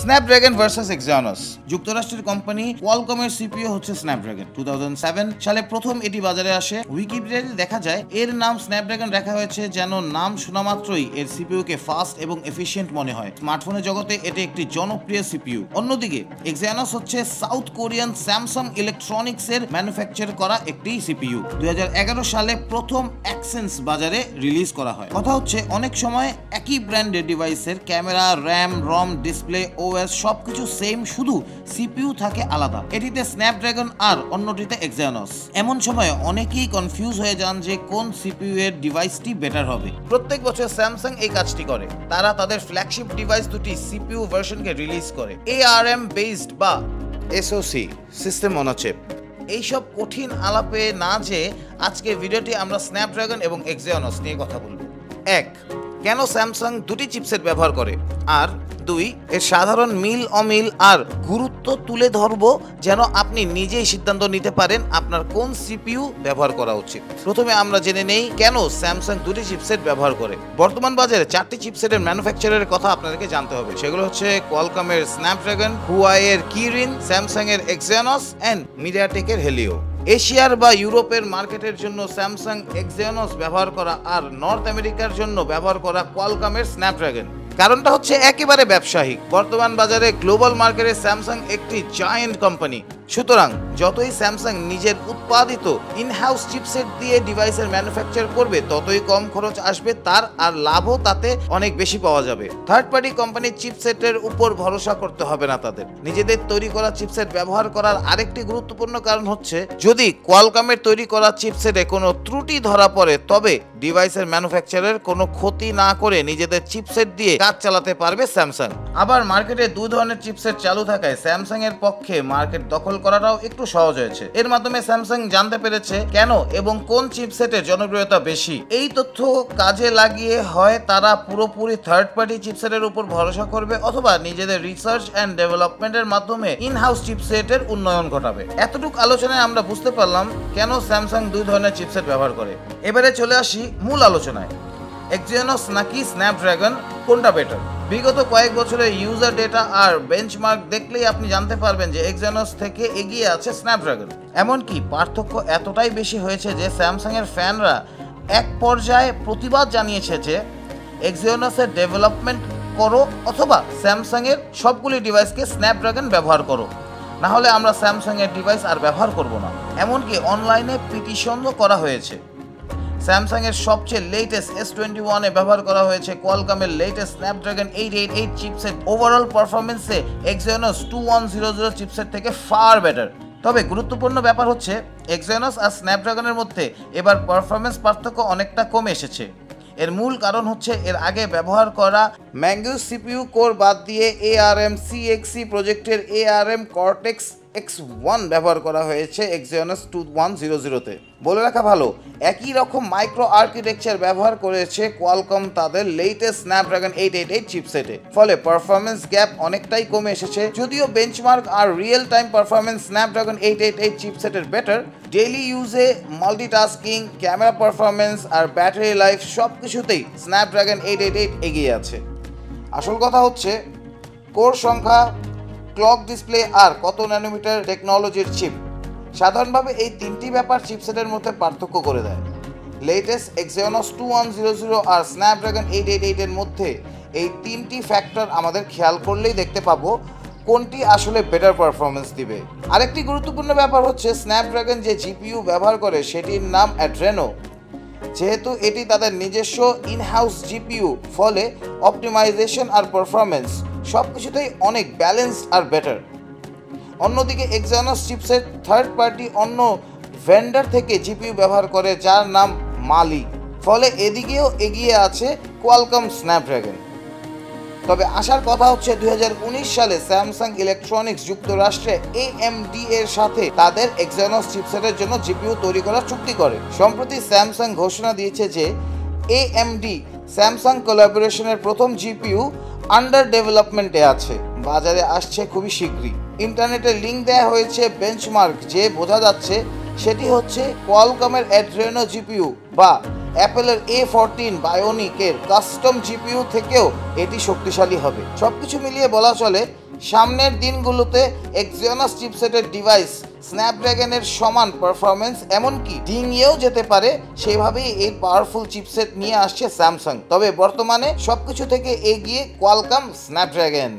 Snapdragon versus Exynos. যুক্তরাষ্ট্রের company কোয়ালকমের CPU হচ্ছে Snapdragon. 2007 সালে প্রথম এটি বাজারে আসে। উইকিপিডিয়াতে দেখা যায় এর নাম স্ন্যাপড্রাগন রাখা হয়েছে যেন নাম শোনা মাত্রই এর সিপিইউকে ফাস্ট এবং এফিশিয়েন্ট মনে হয়। স্মার্টফোনের জগতে এটি একটি জনপ্রিয় সিপিইউ। অন্যদিকে এক্সিনোস হচ্ছে সাউথ কোরিয়ান স্যামসাং ইলেকট্রনিক্স এর ম্যানুফ্যাকচার করা একটি সিপিইউ। 2011 সালে প্রথম এক্সেন্স বাজারে রিলিজ করা হয়। কথা হচ্ছে অনেক সময় একই ব্র্যান্ডের ডিভাইসের ক্যামেরা, র্যাম, রম, ডিসপ্লে, ওএস সবকিছু সেম, শুধু সিপিইউ থাকে আলাদা। এটিতে স্ন্যাপড্রাগন আর অন্যটিতে এক্সিনোস। এমন সময় অনেকেই কনফিউজ হয়ে যান যে কোন সিপিইউ এর ডিভাইসটি বেটার হবে। প্রত্যেক বছর স্যামসাং এই কাজটি করে। তারা তাদের ফ্ল্যাগশিপ ডিভাইস দুটি সিপিইউ ভার্সনকে রিলিজ করে। ARM বেসড বা SoC system on a chip. এইসব কঠিন আলাপে না যে আজকে ভিডিওটি আমরা স্ন্যাপড্রাগন এবং এক্সিনোস নিয়ে কথা বলবো। 1. কেন স্যামসাং দুটি চিপসেট ব্যবহার করে, আর 2. এর সাধারণ মিল অমিল আর গুরুত্ব তুলে ধরবো যেন আপনি নিজেই সিদ্ধান্ত নিতে পারেন আপনার কোন সিপিইউ ব্যবহার করা উচিত। প্রথমে আমরা জেনে নেই কেন স্যামসাং দুটি চিপসেট ব্যবহার করে। বর্তমান বাজারে 4টি চিপসেটের ম্যানুফ্যাকচারের কথা আপনাদেরকে জানতে হবে। সেগুলো হচ্ছে কোয়ালকমের স্ন্যাপড্রাগন, হুয়াইয়ের কিরিন, স্যামসাং এর এক্সিনোস এন্ড মিডিয়াটেকের হেলিও। এশিয়ার বা ইউরোপের মার্কেটের জন্য স্যামসাং এক্সিনোস ব্যবহার করা আর নর্থ আমেরিকার জন্য ব্যবহার করা কোয়ালকমের স্ন্যাপড্রাগন। কারণটা হচ্ছে একেবারে ব্যবসায়িক। বর্তমান বাজারে গ্লোবাল মার্কেটে স্যামসাং একটি জায়ান্ট কোম্পানি। সুতরাং যতই স্যামসাং নিজের উৎপাদিত ইনহাউস চিপসেট দিয়ে ডিভাইসের ম্যানুফ্যাকচার করবে ততই কম খরচ আসবে তার, আর লাভও তাতে অনেক বেশি পাওয়া যাবে। থার্ড পার্টি কোম্পানির চিপসেটের উপর ভরসা করতে হবে না তাদের। নিজেদের তৈরি করা চিপসেট ব্যবহার করার আরেকটি গুরুত্বপূর্ণ কারণ হচ্ছে যদি কোয়ালকমের তৈরি করা চিপসেটে কোনো ত্রুটি ধরা পড়ে তবে ডিভাইসের ম্যানুফ্যাকচারের কোনো ক্ষতি না করে নিজেদের চিপসেট দিয়ে কাজ চালাতে পারবে স্যামসাং। আবার মার্কেটে দুই ধরনের চিপসেট চালু থাকায় স্যামসাং এর পক্ষে মার্কেট দখল করাটাও একটু সহজ হয়েছে। এর মাধ্যমে স্যামসাং জানতে পেরেছে কেন এবং কোন চিপসেটের জনপ্রিয়তা বেশি। এই তথ্য কাজে লাগিয়ে হয় তারা পুরোপুরি থার্ড পার্টি চিপসেটের উপর ভরসা করবে অথবা নিজেদের রিসার্চ এন্ড ডেভেলপমেন্টের মাধ্যমে ইনহাউস চিপসেটের উন্নয়ন ঘটাবে। এতটুকু আলোচনায় আমরা বুঝতে পারলাম কেন স্যামসাং দুই ধরনের চিপসেট ব্যবহার করে। এবারে চলে আসি মূল আলোচনায়। এক্সিনোস নাকি স্ন্যাপড্রাগন, কোনটা বেটার? বিগত কয়েক বছরের ইউজার ডেটা আর বেঞ্চমার্ক দেখলেই আপনি জানতে পারবেন যে এক্সিনোস থেকে এগিয়ে আছে স্ন্যাপড্রাগন। এমনকি পার্থক্য এতটাই বেশি হয়েছে যে স্যামসাং এর ফ্যানরা এক পর্যায়ে প্রতিবাদ জানিয়েছে যে এক্সিনোসের ডেভেলপমেন্ট করো অথবা স্যামসাং এর সবগুলি ডিভাইসকে স্ন্যাপড্রাগন ব্যবহার করো, না হলে আমরা স্যামসাং এর ডিভাইস আর ব্যবহার করব না। এমনকি অনলাইনে পিটিশনও করা হয়েছে। স্যামসাং এর সবচেয়ে লেটেস্ট S21 এ ব্যবহার করা হয়েছে কোয়ালকমের লেটেস্ট স্ন্যাপড্রাগন 888 চিপসেট। ওভারঅল পারফরমেন্সে এক্সিনোস 2100 চিপসেট থেকে ফার বেটার। তবে গুরুত্বপূর্ণ ব্যাপার হচ্ছে এক্সিনোস আর স্ন্যাপড্রাগনের মধ্যে এবার পারফরমেন্স পার্থক্য অনেকটা কমে এসেছে। এর মূল কারণ হচ্ছে এর আগে ব্যবহার করা ম্যাঙ্গুস সিপিইউ কোর বাদ দিয়ে ARM CXC প্রজেক্টের ARM কর্টেক্স X1 ব্যবহার করা হয়েছে এক্সিনোস 2100-তে। বলে রাখা ভালো, একই রকম মাইক্রো আর্কিটেকচার ব্যবহার করেছে কোয়ালকম তাদের লেটেস্ট স্ন্যাপড্রাগন 888 চিপসেটে। ফলে পারফরমেন্স গ্যাপ অনেকটাই কমে এসেছে। যদিও বেঞ্চমার্ক আর রিয়েল টাইম পারফরমেন্স স্ন্যাপড্রাগন 888 চিপসেটের বেটার, ডেইলি ইউজে মাল্টিটাস্কিং, ক্যামেরা পারফরমেন্স আর ব্যাটারি লাইফ সব কিছুতেই স্ন্যাপড্রাগন 888 এগিয়ে আছে। আসল কথা হচ্ছে কোর সংখ্যা, ক্লক ডিসপ্লে আর কত ন্যানোমিটার টেকনোলজির চিপ। সাধারণভাবে এই তিনটি ব্যাপার চিপসেটের মধ্যে পার্থক্য করে দেয়। লেটেস্ট এক্সিনোস 2100 আর স্ন্যাপড্রাগন 888 এর মধ্যে এই তিনটি ফ্যাক্টর আমাদের খেয়াল করলেই দেখতে পাবো কোনটি আসলে বেটার পারফরমেন্স দিবে। আরেকটি গুরুত্বপূর্ণ ব্যাপার হচ্ছে স্ন্যাপড্রাগন যে জিপিইউ ব্যবহার করে সেটির নাম অ্যাড্রেনো। যেহেতু এটি তাদের নিজস্ব ইনহাউস জিপিইউ, ফলে অপটিমাইজেশন আর পারফরমেন্স সব কিছুতেই অনেক ব্যালেন্সড আর বেটার। অন্যদিকে এক্সিনোস চিপসেট থার্ড পার্টি অন্য ভেন্ডার থেকে জিপিইউ ব্যবহার করে যার নাম মালি, ফলে এদিকেও এগিয়ে আছে কোয়ালকম স্ন্যাপড্রাগন। তবে আসার কথা হচ্ছে 2019 সালে স্যামসাং ইলেকট্রনিক্স যুক্তরাষ্ট্রে AMD এর সাথে তাদের এক্সিনোস চিপসেটের জন্য জিপিইউ তৈরি করার চুক্তি করে। সম্প্রতি স্যামসাং ঘোষণা দিয়েছে যে AMD স্যামসাং কোলাবোরেশনের প্রথম জিপিইউ আন্ডার ডেভেলপমেন্টে আছে, বাজারে আসছে খুবই শীঘ্রই। ইন্টারনেটে লিঙ্ক দেওয়া হয়েছে বেঞ্চমার্ক, যে বোঝা যাচ্ছে সেটি হচ্ছে কোয়ালকমের অ্যাড্রেনো জিপিইউ বা অ্যাপেলের A14 বায়োনিকের কাস্টম জিপিইউ থেকেও এটি শক্তিশালী হবে। সবকিছু মিলিয়ে বলা চলে সামনের দিনগুলোতে এক্সিনোস চিপসেটের ডিভাইস স্ন্যাপড্রাগনের সমান পারফরমেন্স এমনকি ডিঙিয়েও যেতে পারে, সেভাবেই এই পাওয়ারফুল চিপসেট নিয়ে আসছে স্যামসাং। তবে বর্তমানে সবকিছু থেকে এগিয়ে কোয়ালকম স্ন্যাপড্রাগন।